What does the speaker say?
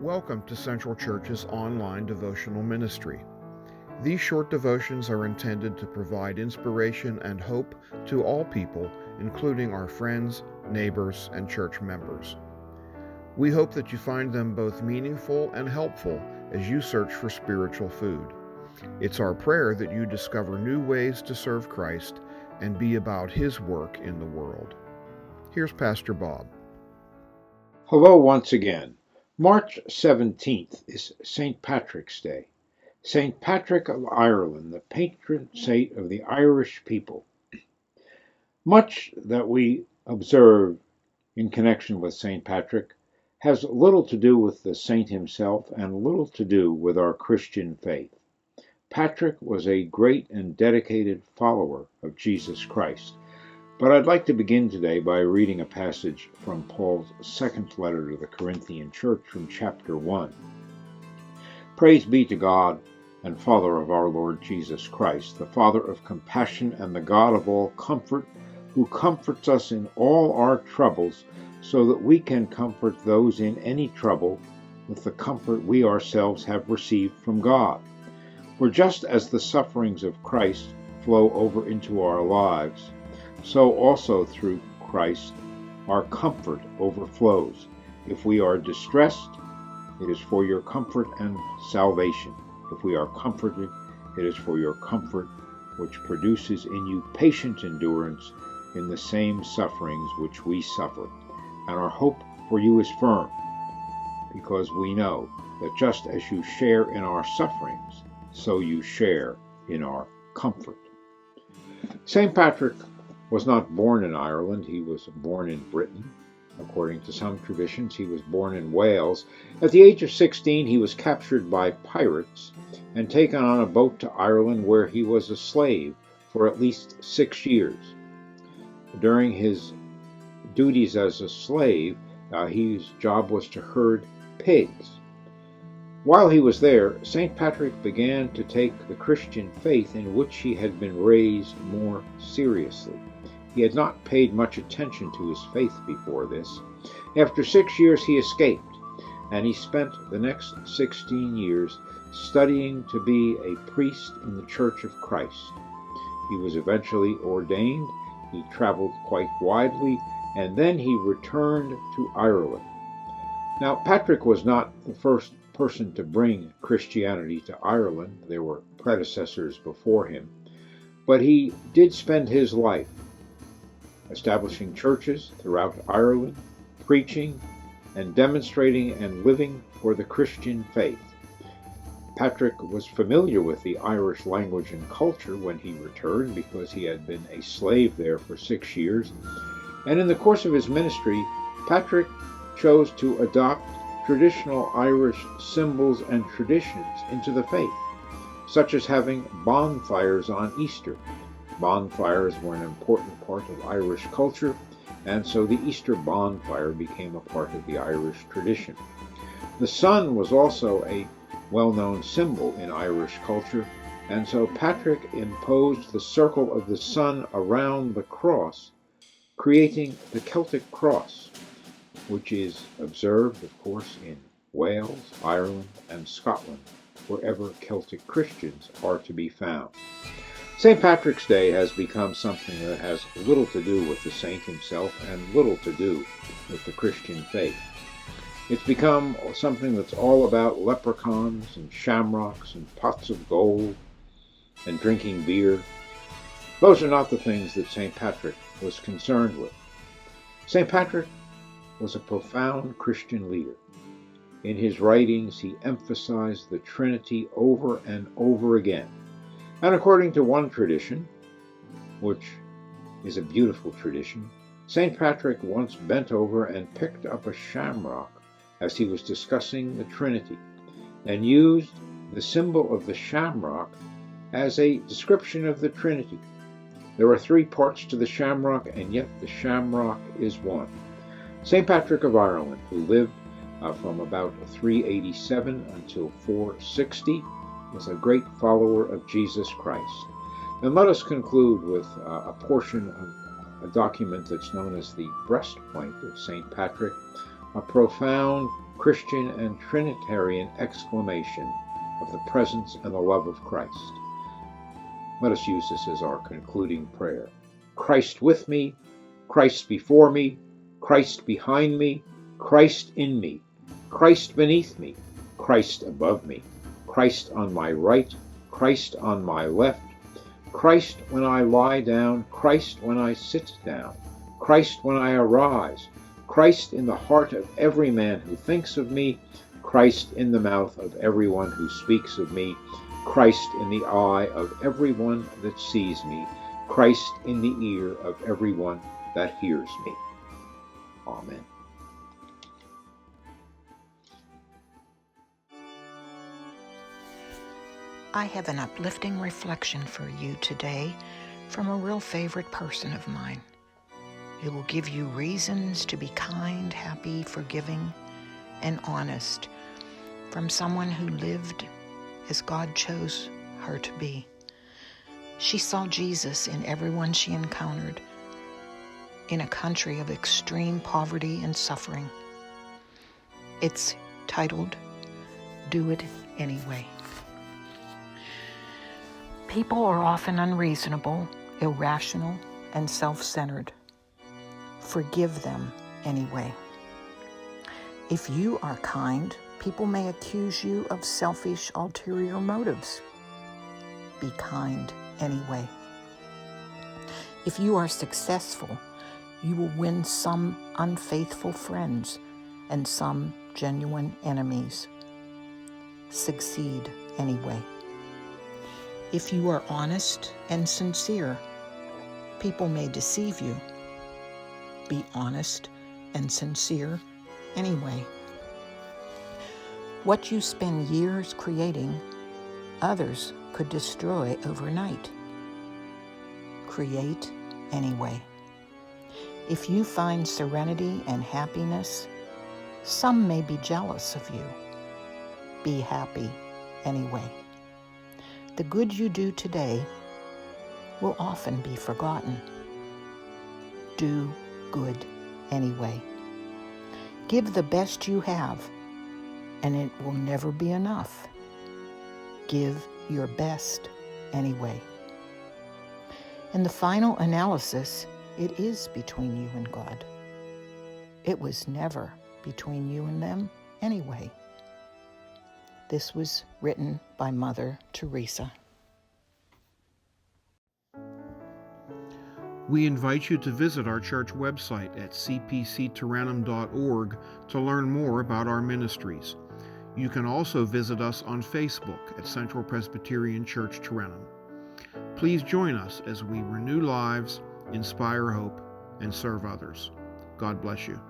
Welcome to Central Church's online devotional ministry. These short devotions are intended to provide inspiration and hope to all people, including our friends, neighbors, and church members. We hope that you find them both meaningful and helpful as you search for spiritual food. It's our prayer that you discover new ways to serve Christ and be about His work in the world. Here's Pastor Bob. Hello once again. March 17th is St. Patrick's Day. St. Patrick of Ireland, the patron saint of the Irish people. Much that we observe in connection with St. Patrick has little to do with the saint himself and little to do with our Christian faith. Patrick was a great and dedicated follower of Jesus Christ. But I'd like to begin today by reading a passage from Paul's second letter to the Corinthian church from chapter 1. Praise be to God and Father of our Lord Jesus Christ, the Father of compassion and the God of all comfort, who comforts us in all our troubles, so that we can comfort those in any trouble with the comfort we ourselves have received from God. For just as the sufferings of Christ flow over into our lives, so also through Christ our comfort overflows. If we are distressed, it is for your comfort and salvation. If we are comforted, it is for your comfort, which produces in you patient endurance in the same sufferings which we suffer. And our hope for you is firm, because we know that just as you share in our sufferings, so you share in our comfort. St. Patrick was not born in Ireland. He was born in Britain. According to some traditions, he was born in Wales. At the age of 16, he was captured by pirates and taken on a boat to Ireland, where he was a slave for at least 6 years. During his duties as a slave, his job was to herd pigs. While he was there, St. Patrick began to take the Christian faith in which he had been raised more seriously. He had not paid much attention to his faith before this. After 6 years, he escaped, and he spent the next 16 years studying to be a priest in the Church of Christ. He was eventually ordained. He traveled quite widely, and then he returned to Ireland. Now, Patrick was not the first person to bring Christianity to Ireland. There were predecessors before him. But he did spend his life establishing churches throughout Ireland, preaching and demonstrating and living for the Christian faith. Patrick was familiar with the Irish language and culture when he returned, because he had been a slave there for 6 years. And in the course of his ministry, Patrick chose to adopt traditional Irish symbols and traditions into the faith, such as having bonfires on Easter. Bonfires were an important part of Irish culture, and so the Easter bonfire became a part of the Irish tradition. The sun was also a well-known symbol in Irish culture, and so Patrick imposed the circle of the sun around the cross, creating the Celtic Cross, which is observed, of course, in Wales, Ireland, and Scotland, wherever Celtic Christians are to be found. St. Patrick's Day has become something that has little to do with the saint himself and little to do with the Christian faith. It's become something that's all about leprechauns and shamrocks and pots of gold and drinking beer. Those are not the things that St. Patrick was concerned with. St. Patrick was a profound Christian leader. In his writings, he emphasized the Trinity over and over again. And according to one tradition, which is a beautiful tradition, St. Patrick once bent over and picked up a shamrock as he was discussing the Trinity, and used the symbol of the shamrock as a description of the Trinity. There are 3 parts to the shamrock, and yet the shamrock is one. St. Patrick of Ireland, who lived from about 387 until 460, was a great follower of Jesus Christ. And let us conclude with a portion of a document that's known as the breastplate of St. Patrick, a profound Christian and Trinitarian exclamation of the presence and the love of Christ. Let us use this as our concluding prayer. Christ with me, Christ before me, Christ behind me, Christ in me, Christ beneath me, Christ above me, Christ on my right, Christ on my left, Christ when I lie down, Christ when I sit down, Christ when I arise, Christ in the heart of every man who thinks of me, Christ in the mouth of everyone who speaks of me, Christ in the eye of everyone that sees me, Christ in the ear of everyone that hears me. Amen. I have an uplifting reflection for you today from a real favorite person of mine. It will give you reasons to be kind, happy, forgiving, and honest from someone who lived as God chose her to be. She saw Jesus in everyone she encountered in a country of extreme poverty and suffering. It's titled, Do It Anyway. People are often unreasonable, irrational, and self-centered. Forgive them anyway. If you are kind, people may accuse you of selfish, ulterior motives. Be kind anyway. If you are successful, you will win some unfaithful friends and some genuine enemies. Succeed anyway. If you are honest and sincere, people may deceive you. Be honest and sincere anyway. What you spend years creating, others could destroy overnight. Create anyway. If you find serenity and happiness, some may be jealous of you. Be happy anyway. The good you do today will often be forgotten. Do good anyway. Give the best you have, and it will never be enough. Give your best anyway. In the final analysis, it is between you and God. It was never between you and them anyway. This was written by Mother Teresa. We invite you to visit our church website at cpctaranum.org to learn more about our ministries. You can also visit us on Facebook at Central Presbyterian Church Taranum. Please join us as we renew lives, inspire hope, and serve others. God bless you.